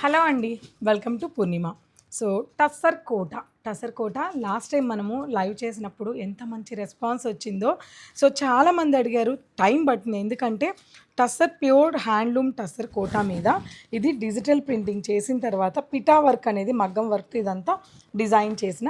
Hello అండి, welcome to Purnima. So tussar Kota last time మనము live చేసినప్పుడు ఎంత మంచి రెస్పాన్స్ వచ్చిందో. సో చాలామంది అడిగారు, టైం పట్టింది. ఎందుకంటే టస్సర్ ప్యూర్ హ్యాండ్లూమ్ టస్సర్ కోటా మీద ఇది డిజిటల్ ప్రింటింగ్ చేసిన తర్వాత పిటా వర్క్ అనేది మగ్గం వర్క్ ఇదంతా డిజైన్ చేసిన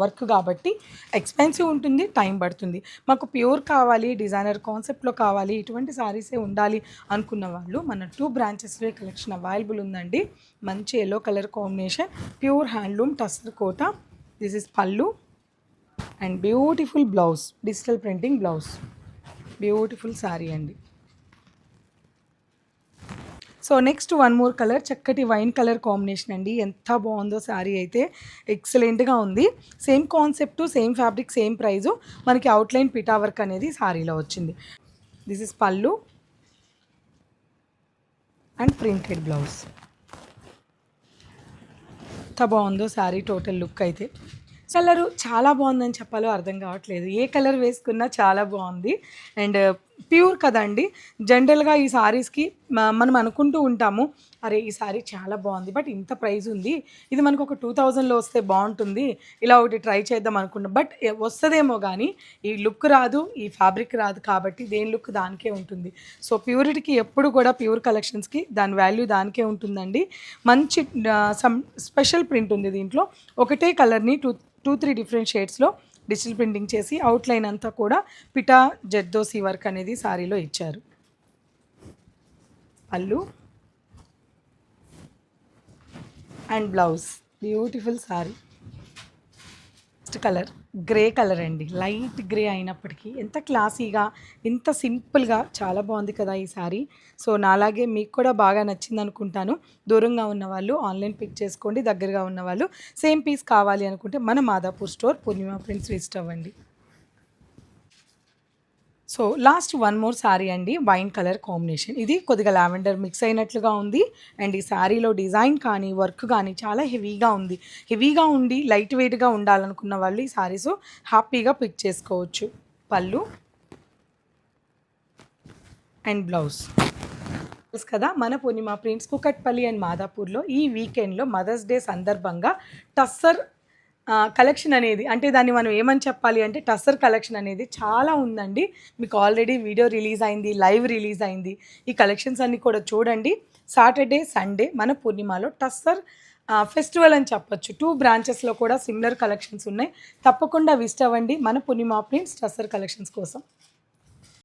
వర్క్ కాబట్టి ఎక్స్పెన్సివ్ ఉంటుంది, టైం పడుతుంది. మాకు ప్యూర్ కావాలి, డిజైనర్ కాన్సెప్ట్లో కావాలి, ఇటువంటి సారీసే ఉండాలి అనుకున్న వాళ్ళు మన 2 బ్రాంచెస్లో కలెక్షన్ అవైలబుల్ ఉందండి. మంచి yellow colour combination, pure handloom tussar Kota. This is pallu and beautiful blouse, digital printing blouse. Beautiful sari అండి. So next one more colour, చక్కటి వైన్ కలర్ కాంబినేషన్ అండి. ఎంత బాగుందో శారీ అయితే, ఎక్సలెంట్గా ఉంది. Same concept, same fabric, same price. మనకి అవుట్లైన్ పిటా వర్క్ అనేది శారీలో వచ్చింది. This is pallu and printed blouse. ఎంత బాగుందో శారీ టోటల్ లుక్ అయితే. కలరు చాలా బాగుందని చెప్పాలో అర్థం కావట్లేదు. ఏ కలర్ వేసుకున్నా చాలా బాగుంది. అండ్ ప్యూర్ కదండి. జనరల్గా ఈ సారీస్కి మనం అనుకుంటూ ఉంటాము, అరే ఈ సారీ చాలా బాగుంది, బట్ ఇంత ప్రైస్ ఉంది, ఇది మనకు ఒక 2000లో వస్తే బాగుంటుంది, ఇలా ఒకటి ట్రై చేద్దాం అనుకుంటాం. బట్ వస్తుందేమో కానీ ఈ లుక్ రాదు, ఈ ఫ్యాబ్రిక్ రాదు. కాబట్టి దేని లుక్ దానికే ఉంటుంది. సో ప్యూరిటీకి ఎప్పుడు కూడా ప్యూర్ కలెక్షన్స్కి దాని వాల్యూ దానికే ఉంటుందండి. మంచి సమ్ స్పెషల్ ప్రింట్ ఉంది దీంట్లో. ఒకటే కలర్ని టూ త్రీ డిఫరెంట్ షేడ్స్లో డిజిటల్ ప్రింటింగ్ చేసి అవుట్లైన్ అంతా కూడా పిటా జర్దోసి వర్క్ అనేది సారీలో ఇచ్చారు. Pallu and blouse. Beautiful sari. Next colour grey colour అండి. లైట్ గ్రే అయినప్పటికీ ఎంత క్లాసీగా, ఎంత సింపుల్గా, చాలా బాగుంది కదా ఈ సారీ. సో నాలాగే మీకు కూడా బాగా నచ్చింది అనుకుంటాను. దూరంగా ఉన్న వాళ్ళు ఆన్లైన్ పిక్ చేసుకోండి, దగ్గరగా ఉన్న వాళ్ళు సేమ్ పీస్ కావాలి అనుకుంటే మన మాదాపూర్ స్టోర్ పూర్ణిమ ప్రింట్స్ విజిట్ అవ్వండి. So last one more sari అండి, వైన్ కలర్ కాంబినేషన్. ఇది కొద్దిగా లావెండర్ మిక్స్ అయినట్లుగా ఉంది. అండ్ ఈ శారీలో డిజైన్ కానీ వర్క్ కానీ చాలా హెవీగా ఉంది. హెవీగా ఉండి లైట్ వెయిట్గా ఉండాలనుకున్న వాళ్ళు ఈ శారీస్ హ్యాపీగా పిక్ చేసుకోవచ్చు. పళ్ళు అండ్ బ్లౌజ్ కదా. మన పూర్ణిమ ప్రింట్స్ కుకట్పల్లి అండ్ మాదాపూర్లో ఈ వీకెండ్లో మదర్స్ డే సందర్భంగా టస్సర్ కలెక్షన్ అనేది, అంటే దాన్ని మనం ఏమని చెప్పాలి అంటే టస్సర్ కలెక్షన్ అనేది చాలా ఉందండి. మీకు ఆల్రెడీ వీడియో రిలీజ్ అయింది, లైవ్ రిలీజ్ అయింది. ఈ కలెక్షన్స్ అన్నీ కూడా చూడండి. సాటర్డే సండే మన పూర్ణిమలో టస్సర్ ఫెస్టివల్ అని చెప్పొచ్చు. 2 బ్రాంచెస్లో కూడా సిమిలర్ కలెక్షన్స్ ఉన్నాయి. తప్పకుండా విజిట్ అవ్వండి మన పూర్ణిమ ప్రింట్స్ టస్సర్ కలెక్షన్స్ కోసం.